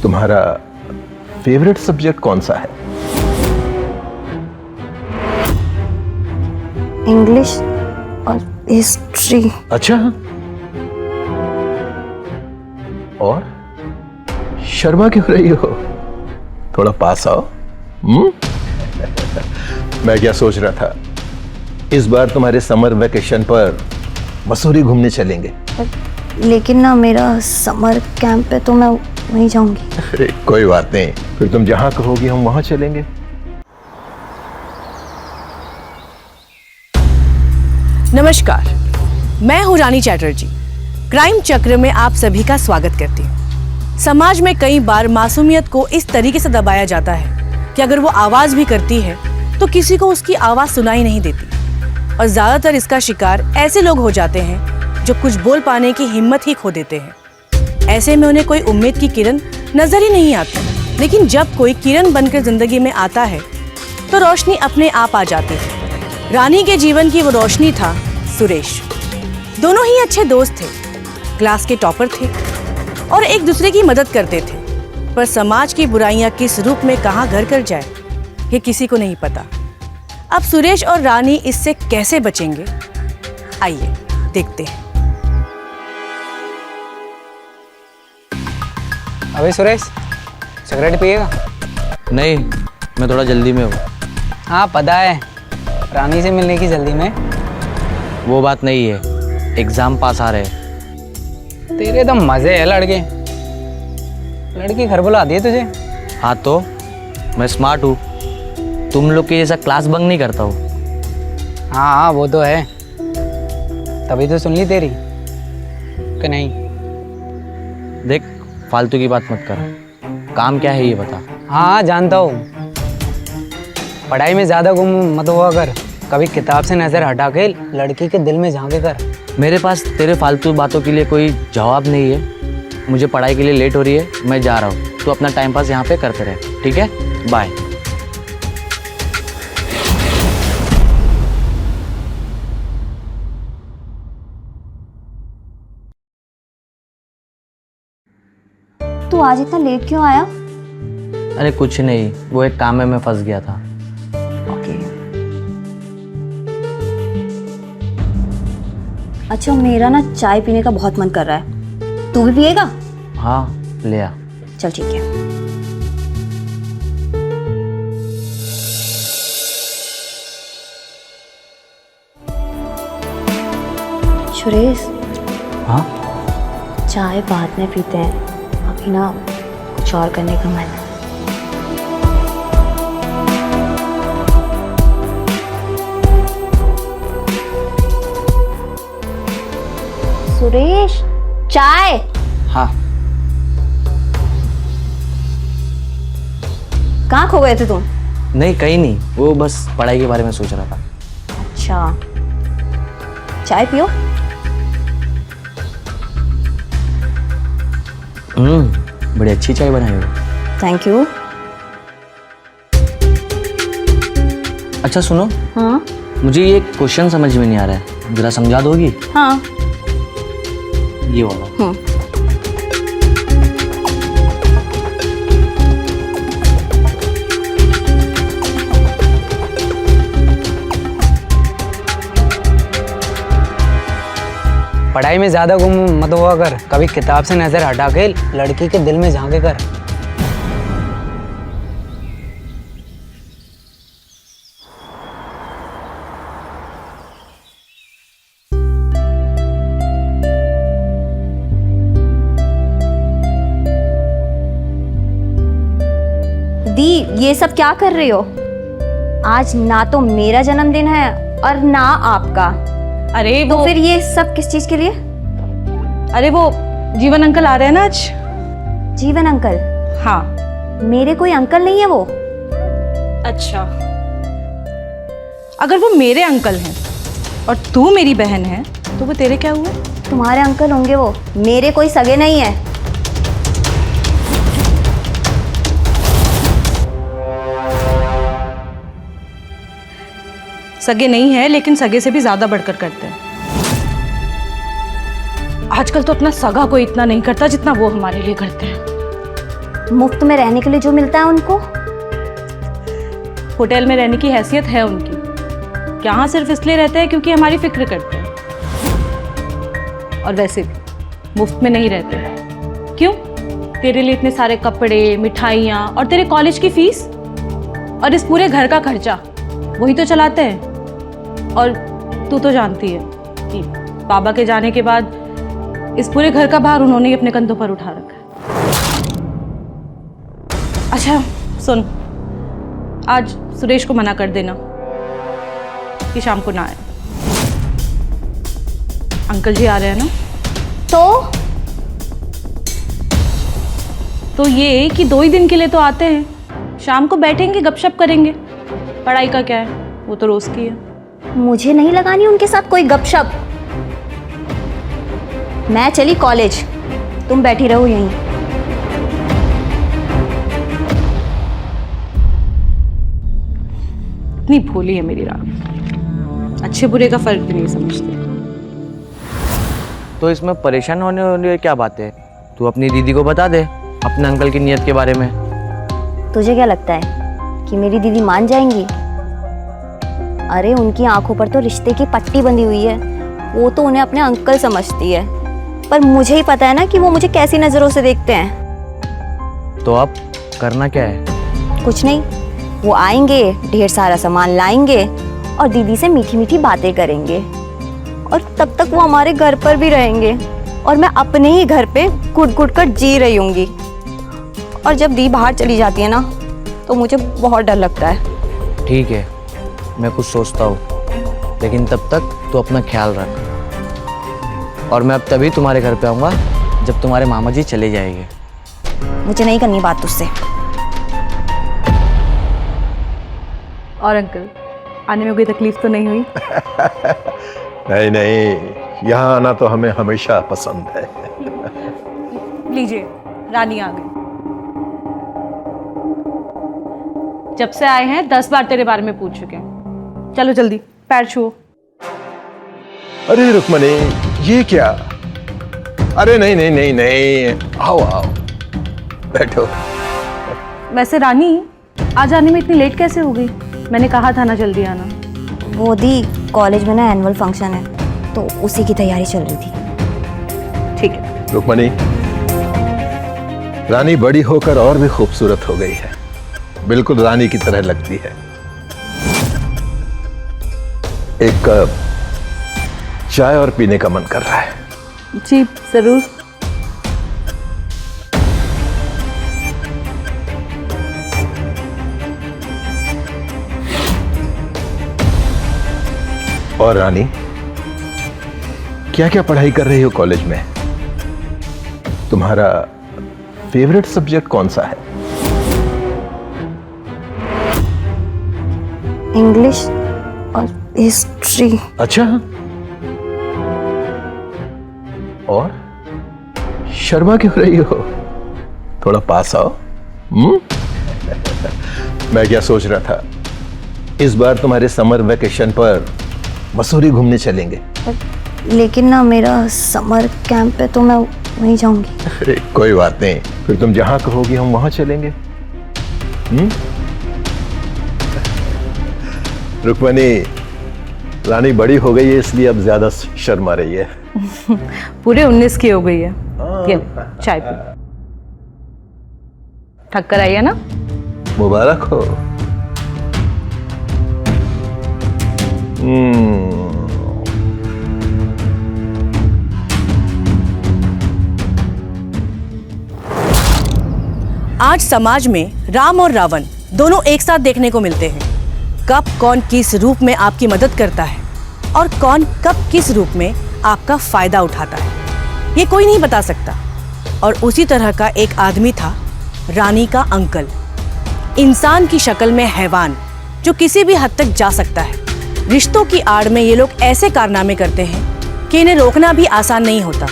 तुम्हारा favourite subject कौन सा है? इंग्लिश और हिस्ट्री। अच्छा, और शर्मा क्यों रही हो? थोड़ा पास आओ। मैं क्या सोच रहा था, इस बार तुम्हारे समर वेकेशन पर मसूरी घूमने चलेंगे। लेकिन ना मेरा समर कैंप है तो मैं वहीं जाऊंगी। अरे कोई बात नहीं, फिर तुम जहां कहोगी हम वहां चलेंगे। नमस्कार, मैं हूं रानी चैटर्जी। क्राइम चक्र में आप सभी का स्वागत करती हूं। समाज में कई बार मासूमियत को इस तरीके से दबाया जाता है कि अगर वो आवाज भी करती है तो किसी को उसकी आवाज सुनाई नहीं देती, और ज्यादातर इसका शिकार ऐसे लोग हो जाते हैं जो कुछ बोल पाने की हिम्मत ही खो देते हैं। ऐसे में उन्हें कोई उम्मीद की किरण नजर ही नहीं आती, लेकिन जब कोई किरण बनकर जिंदगी में आता है तो रोशनी अपने आप आ जाती है। रानी के जीवन की वो रोशनी था सुरेश। दोनों ही अच्छे दोस्त थे, क्लास के टॉपर थे और एक दूसरे की मदद करते थे, पर समाज की बुराइयां किस रूप में कहां घर कर जाए ये किसी को नहीं पता। अब सुरेश और रानी इससे कैसे बचेंगे, आइए देखते हैं। अबे सुरेश, सिगरेट पिएगा? नहीं, मैं थोड़ा जल्दी में हूँ। हाँ पता है, रानी से मिलने की जल्दी में। वो बात नहीं है, एग्जाम पास आ रहे। तेरे तो मजे है लड़के। लड़की घर बुला दी है तुझे? हाँ तो मैं स्मार्ट हूँ, तुम लोग के जैसा क्लास बंक नहीं करता हूँ। हाँ वो तो है, तभी तो सुन ली तेरी कि नहीं। देख, फालतू की बात मत कर, काम क्या है ये बता। हाँ जानता हूँ, पढ़ाई में ज़्यादा गुम मत हुआ कर, कभी किताब से नज़र हटा के लड़की के दिल में झांके कर। मेरे पास तेरे फालतू बातों के लिए कोई जवाब नहीं है। मुझे पढ़ाई के लिए लेट हो रही है, मैं जा रहा हूँ। तू अपना टाइम पास यहाँ पे करते रहे, ठीक है? बाय। तू आज इतना लेट क्यों आया? अरे कुछ नहीं, वो एक काम में मैं फंस गया था। ओके। अच्छा, मेरा ना चाय पीने का बहुत मन कर रहा है, तू भी पिएगा? हाँ ले आ। चल ठीक है। सुरेश, हाँ चाय बाद में पीते हैं, अभी ना कुछ और करने का मन है। सुरेश, चाय। हाँ। कहाँ खो गए थे तुम? नहीं कहीं नहीं, वो बस पढ़ाई के बारे में सोच रहा था। अच्छा, चाय पियो। बड़ी अच्छी चाय बनाई हो। Thank you. अच्छा सुनो, हाँ मुझे ये क्वेश्चन समझ में नहीं आ रहा है, जरा समझा दोगी? हाँ। ये वाला। पढ़ाई में ज़्यादा गुम मत हुआ कर, कभी किताब से नज़र हटा के लड़की के दिल में झांके कर। दी, ये सब क्या कर रही हो? आज ना तो मेरा जन्मदिन है और ना आपका। अरे तो फिर ये सब किस चीज के लिए? अरे वो जीवन अंकल आ रहे हैं ना आज। जीवन अंकल? हाँ। मेरे कोई अंकल नहीं है वो। अच्छा, अगर वो मेरे अंकल हैं और तू मेरी बहन है तो वो तेरे क्या हुए? तुम्हारे अंकल होंगे वो, मेरे कोई सगे नहीं है। सगे नहीं है, लेकिन सगे से भी ज्यादा बढ़कर करते हैं। आजकल तो अपना सगा कोई इतना नहीं करता जितना वो हमारे लिए करते हैं। मुफ्त में रहने के लिए जो मिलता है उनको। होटल में रहने की हैसियत है उनकी, यहाँ सिर्फ इसलिए रहते हैं क्योंकि हमारी फिक्र करते हैं। और वैसे भी मुफ्त में नहीं रहते। क्यों? तेरे लिए इतने सारे कपड़े, मिठाइयाँ और तेरे कॉलेज की फीस और इस पूरे घर का खर्चा वही तो चलाते हैं। और तू तो जानती है कि बाबा के जाने के बाद इस पूरे घर का भार उन्होंने ही अपने कंधों पर उठा रखा है। अच्छा सुन, आज सुरेश को मना कर देना कि शाम को ना आए। अंकल जी आ रहे हैं ना? तो ये कि 2 ही दिन के लिए तो आते हैं, शाम को बैठेंगे, गपशप करेंगे। पढ़ाई का क्या है, वो तो रोज की है। मुझे नहीं लगानी उनके साथ कोई गपशप। मैं चली कॉलेज, तुम बैठी रहो यहीं। इतनी भोली है मेरी रानी, अच्छे बुरे का फर्क भी नहीं समझती। तो इसमें परेशान होने वाली क्या बात है? तू अपनी दीदी को बता दे अपने अंकल की नीयत के बारे में। तुझे क्या लगता है कि मेरी दीदी मान जाएंगी? अरे उनकी आंखों पर तो रिश्ते की पट्टी बंधी हुई है, वो तो उन्हें अपने अंकल समझती है। पर मुझे ही पता है ना कि वो मुझे कैसी नजरों से देखते हैं। तो अब करना क्या है? कुछ नहीं, वो आएंगे, ढेर सारा सामान लाएंगे और दीदी से मीठी मीठी बातें करेंगे। और तब तक वो हमारे घर पर भी रहेंगे और मैं अपने ही घर पे घुट-घुट कर जी रही होंगी। और जब दी बाहर चली जाती है ना, तो मुझे बहुत डर लगता है। ठीक है, मैं कुछ सोचता हूँ, लेकिन तब तक तू अपना ख्याल रख। और मैं अब तभी तुम्हारे घर पे आऊँगा जब तुम्हारे मामा जी चले जाएंगे। मुझे नहीं करनी बात तुझसे। और अंकल, आने में कोई तकलीफ तो नहीं हुई? नहीं नहीं, यहाँ आना तो हमें हमेशा पसंद है। लीजिए, रानी आ गई। जब से आए हैं 10 बार तेरे बारे में पूछ चुके हैं। चलो जल्दी पैर छुओ। अरे रुक्मणी, ये क्या? अरे नहीं नहीं नहीं नहीं, आओ आओ, बैठो। वैसे रानी, आज आने में इतनी लेट कैसे हो गई? मैंने कहा था ना जल्दी आना। वो दी, कॉलेज में ना एनुअल फंक्शन है, तो उसी की तैयारी चल रही थी। ठीक है। रुक्मणी, रानी बड़ी होकर और भी खूबसूरत हो गई है, बिल्कुल रानी की तरह लगती है। एक कप चाय और पीने का मन कर रहा है। जी जरूर। और रानी, क्या क्या पढ़ाई कर रही हो कॉलेज में? तुम्हारा फेवरेट सब्जेक्ट कौन सा है? इंग्लिश और हिस्ट्री। अच्छा, और शर्मा क्यों रही हो? थोड़ा पास आओ। मैं क्या सोच रहा था, इस बार तुम्हारे समर वेकेशन पर मसूरी घूमने चलेंगे। लेकिन ना मेरा समर कैंप है, तो मैं वहीं जाऊंगी। अरे कोई बात नहीं, फिर तुम जहां कहोगी हम वहां चलेंगे। रुक्मणी, रानी बड़ी हो गई है, इसलिए अब ज्यादा शर्मा रही है। पूरे 19 की हो गई है। ये चाय पी। थक कर आई है ना? मुबारक हो। आज समाज में राम और रावण दोनों एक साथ देखने को मिलते हैं। कब कौन किस रूप में आपकी मदद करता है और कौन कब किस रूप में आपका फायदा उठाता है, ये कोई नहीं बता सकता। और उसी तरह का एक आदमी था रानी का अंकल। इंसान की शक्ल में हैवान, जो किसी भी हद तक जा सकता है। रिश्तों की आड़ में ये लोग ऐसे कारनामे करते हैं कि इन्हें रोकना भी आसान नहीं होता।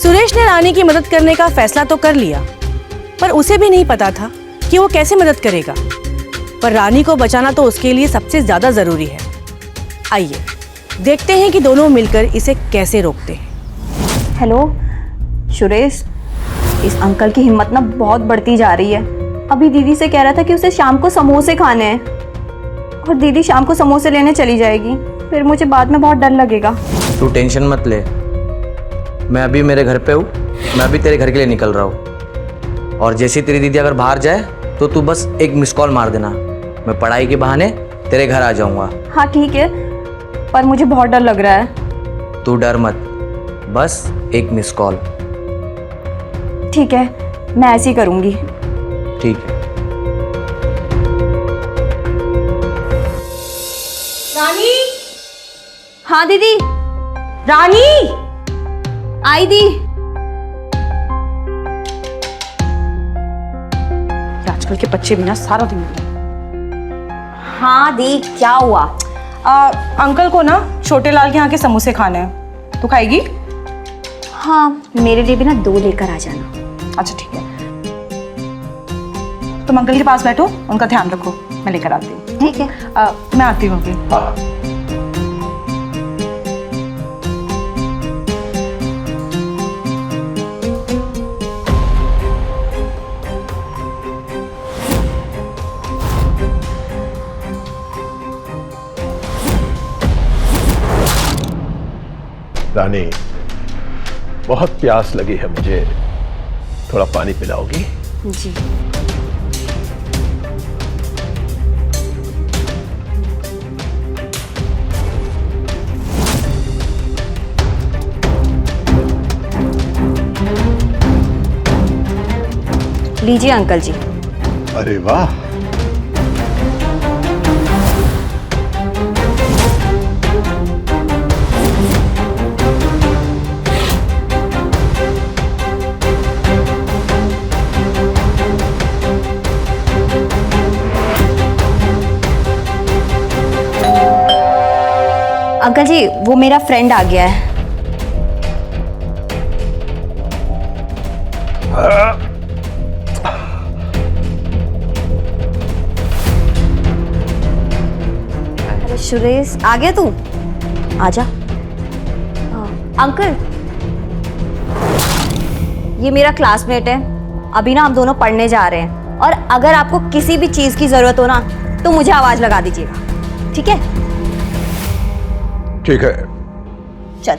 सुरेश ने रानी की मदद करने का फैसला तो कर लिया, पर उसे भी नहीं पता था कि वो कैसे मदद करेगा। पर रानी को बचाना तो उसके लिए सबसे ज्यादा जरूरी है। आइए देखते हैं कि दोनों मिलकर इसे कैसे रोकते हैं। हेलो सुरेश, इस अंकल की हिम्मत ना बहुत बढ़ती जा रही है। अभी दीदी से कह रहा था कि उसे शाम को समोसे खाने हैं, और दीदी शाम को समोसे लेने चली जाएगी, फिर मुझे बाद में बहुत डर लगेगा। तू टेंशन मत ले, मैं अभी मेरे घर पे हूँ, मैं अभी तेरे घर के लिए निकल रहा हूँ। और जैसी तेरी दीदी अगर बाहर जाए तो तू बस एक मिस कॉल मार देना, मैं पढ़ाई के बहाने तेरे घर आ जाऊँगा। हाँ ठीक है, पर मुझे बहुत डर लग रहा है। तू डर मत, बस एक मिस कॉल। ठीक है, मैं ऐसे ही करूँगी। ठीक है। रानी, हाँ दीदी। रानी, आई दी। आजकल के बच्चे भी ना सारा दिन। हाँ दी, क्या हुआ? अंकल को ना छोटे लाल के यहाँ के समोसे खाने हैं, तू खाएगी? हाँ, मेरे लिए भी ना 2 लेकर आ जाना। अच्छा ठीक है, तुम अंकल के पास बैठो, उनका ध्यान रखो, मैं लेकर आती हूँ। ठीक है। मैं आती हूँ अभी। हाँ। रानी, बहुत प्यास लगी है मुझे, थोड़ा पानी पिलाओगी? जी। लीजिए अंकल जी। अरे वाह, अंकल जी, वो मेरा फ्रेंड आ गया है। अरे सुरेश, आ गया तू? आजा। अंकल, ये मेरा क्लासमेट है। अभी ना हम दोनों पढ़ने जा रहे हैं, और अगर आपको किसी भी चीज की जरूरत हो ना तो मुझे आवाज लगा दीजिएगा, ठीक है? ठीक है। चल।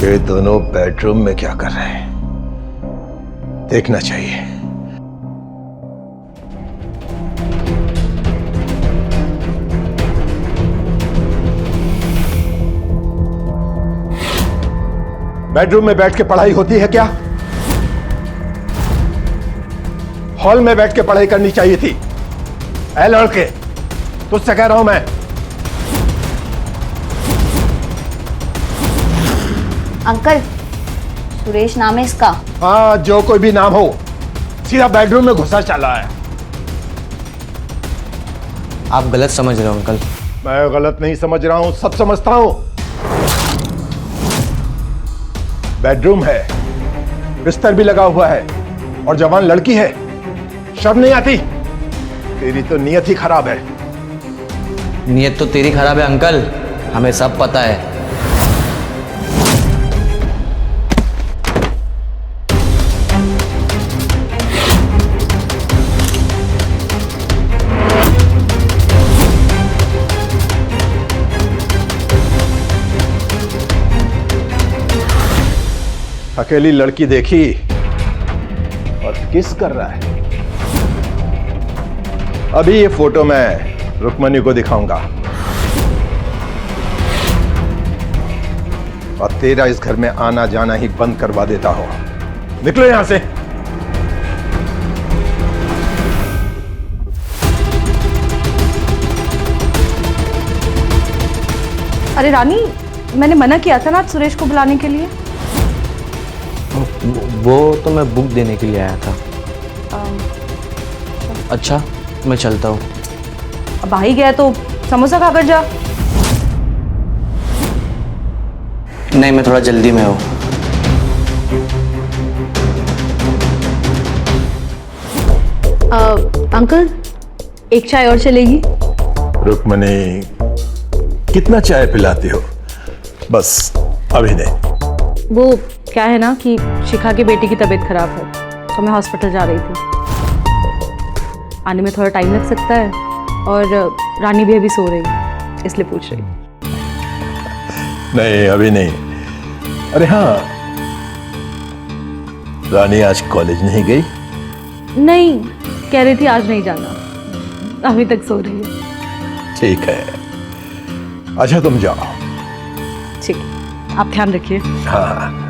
ये दोनों बेडरूम में क्या कर रहे हैं? देखना चाहिए। बेडरूम में बैठ के पढ़ाई होती है क्या? हॉल में बैठ के पढ़ाई करनी चाहिए थी। ऐ लड़के, तुझसे कह रहा हूं मैं। अंकल, सुरेश नाम है इसका। हाँ, जो कोई भी नाम हो, सीधा बेडरूम में घुसा चला है। आप गलत समझ रहे हो अंकल। मैं गलत नहीं समझ रहा हूं, सब समझता हूं। बेडरूम है, बिस्तर भी लगा हुआ है, और जवान लड़की है। शर्म नहीं आती? तेरी तो नीयत ही खराब है। नीयत तो तेरी खराब है अंकल, हमें सब पता है। अकेली लड़की देखी और किस कर रहा है। अभी ये फोटो मैं रुक्मणी को दिखाऊंगा, और तेरा इस घर में आना जाना ही बंद करवा देता हो। निकलो यहां से। अरे रानी, मैंने मना किया था ना आज सुरेश को बुलाने के लिए। वो तो मैं बुक देने के लिए आया था। अच्छा, मैं चलता हूँ। अब आ ही गया तो समोसा खाकर जा। नहीं, मैं थोड़ा जल्दी में हूँ। अंकल, एक चाय और चलेगी? रुक्मणी, कितना चाय पिलाती हो? बस अभी नहीं। वो क्या है ना कि शिखा की बेटी की तबीयत खराब है, तो मैं हॉस्पिटल जा रही थी। आने में थोड़ा टाइम लग सकता है, और रानी भी अभी सो रही है, इसलिए पूछ रही। नहीं, अभी नहीं। अरे हाँ, रानी आज कॉलेज नहीं गई? नहीं, कह रही थी आज नहीं जाना, अभी तक सो रही है। ठीक है, अच्छा तुम जाओ। ठीक है, आप ध्यान रखिए। हाँ।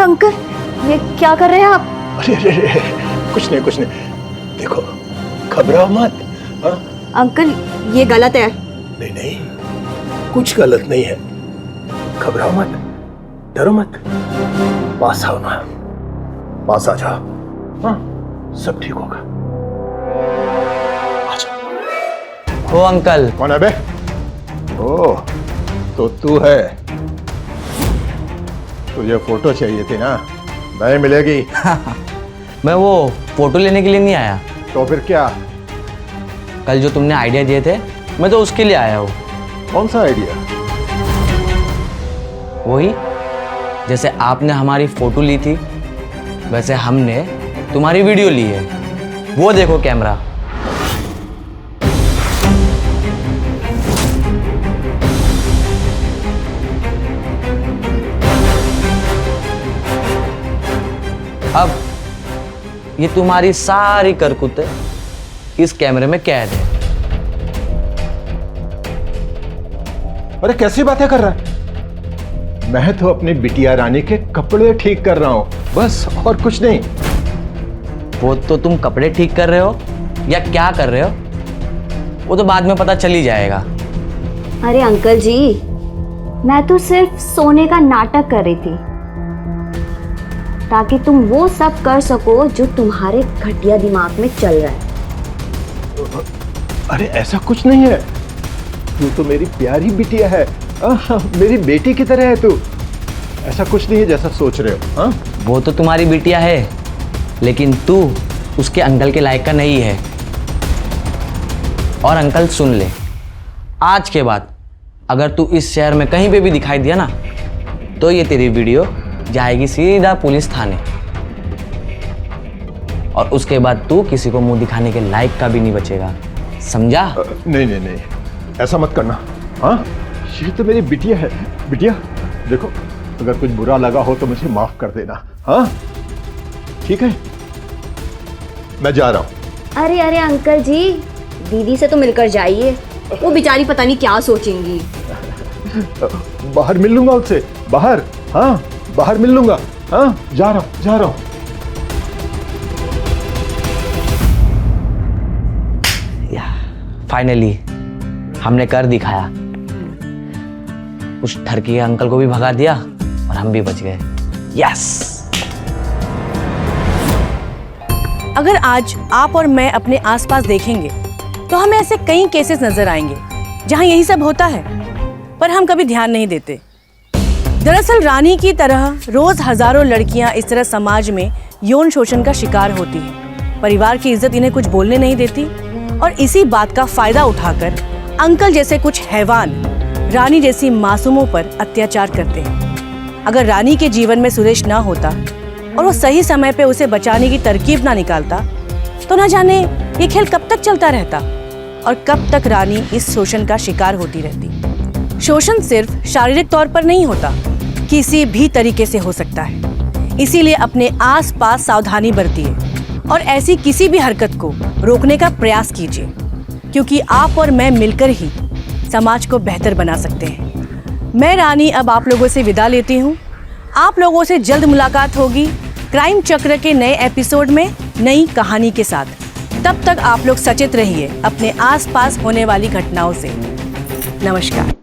अंकल, ये क्या कर रहे हैं आप? अरे अरे अरे, कुछ नहीं कुछ नहीं। देखो, घबराओ मत। हाँ? अंकल, ये गलत है। नहीं नहीं, कुछ गलत नहीं है। घबराओ मत, डरो मत। पास आओ ना, पास आ जाओ। हाँ, सब ठीक होगा। आ जाओ। ओ अंकल। कौन है बे? ओ, तो तू है। तुझे फोटो चाहिए थी ना? नहीं मिलेगी। मैं वो फोटो लेने के लिए नहीं आया। तो फिर क्या? कल जो तुमने आइडिया दिए थे, मैं तो उसके लिए आया हूँ। कौन सा आइडिया? वही, जैसे आपने हमारी फोटो ली थी, वैसे हमने तुम्हारी वीडियो ली है। वो देखो कैमरा। अब ये तुम्हारी सारी करतूतें इस कैमरे में कैद है। अरे कैसी बातें कर रहा है? मैं तो अपनी बिटिया रानी के कपड़े ठीक कर रहा हूं, बस, और कुछ नहीं। वो तो तुम कपड़े ठीक कर रहे हो या क्या कर रहे हो, वो तो बाद में पता चल ही जाएगा। अरे अंकल जी, मैं तो सिर्फ सोने का नाटक कर रही थी, ताकि तुम वो सब कर सको जो तुम्हारे घटिया दिमाग में चल रहा है। अरे ऐसा कुछ नहीं है। तू तो मेरी प्यारी बिटिया है। मेरी बेटी की तरह है तू। ऐसा कुछ नहीं है जैसा सोच रहे हो। हाँ? वो तो तुम्हारी बिटिया है, लेकिन तू उसके अंकल के लायक का नहीं है। और अंकल सुन ले, आज के बाद अगर तू इस शहर में कहीं पे भी दिखाई दिया ना, तो ये तेरी वीडियो जाएगी सीधा पुलिस थाने, और उसके बाद तू किसी को मुंह दिखाने के लायक का भी नहीं बचेगा, समझा? नहीं नहीं नहीं, ऐसा मत करना। हाँ, ये तो मेरी बिटिया है। बिटिया देखो, अगर कुछ बुरा लगा हो तो मुझे माफ कर देना। हाँ ठीक है, मैं जा रहा हूँ। अरे अरे अंकल जी, दीदी से तो मिलकर जाइए, वो बेचारी पता नहीं क्या सोचेंगी। बाहर मिल लूंगा उससे, बाहर। हाँ, बाहर मिल लूंगा। हाँ, जा रहा हूँ, जा रहा हूँ। फाइनली हमने कर दिखाया। उस ठरकी के अंकल को भी भगा दिया और हम भी बच गए। यस। अगर आज आप और मैं अपने आसपास देखेंगे तो हमें ऐसे कई केसेस नजर आएंगे जहां यही सब होता है, पर हम कभी ध्यान नहीं देते। दरअसल रानी की तरह रोज हजारों लड़कियां इस तरह समाज में यौन शोषण का शिकार होती हैं। परिवार की इज्जत इन्हें कुछ बोलने नहीं देती और इसी बात का फायदा उठाकर अंकल जैसे कुछ हैवान रानी जैसी मासूमों पर अत्याचार करते हैं। अगर रानी के जीवन में सुरेश ना होता और वो सही समय पे उसे बचाने की तरकीब ना निकालता तो ना जाने ये खेल कब तक चलता रहता और कब तक रानी इस शोषण का शिकार होती रहती। शोषण सिर्फ शारीरिक तौर पर नहीं होता, किसी भी तरीके से हो सकता है। इसीलिए अपने आसपास सावधानी बरतिए और ऐसी किसी भी हरकत को रोकने का प्रयास कीजिए, क्योंकि आप और मैं मिलकर ही समाज को बेहतर बना सकते हैं। मैं रानी अब आप लोगों से विदा लेती हूँ। आप लोगों से जल्द मुलाकात होगी क्राइम चक्र के नए एपिसोड में नई कहानी के साथ। तब तक आप लोग सचेत रहिए अपने आसपास होने वाली घटनाओं से। नमस्कार।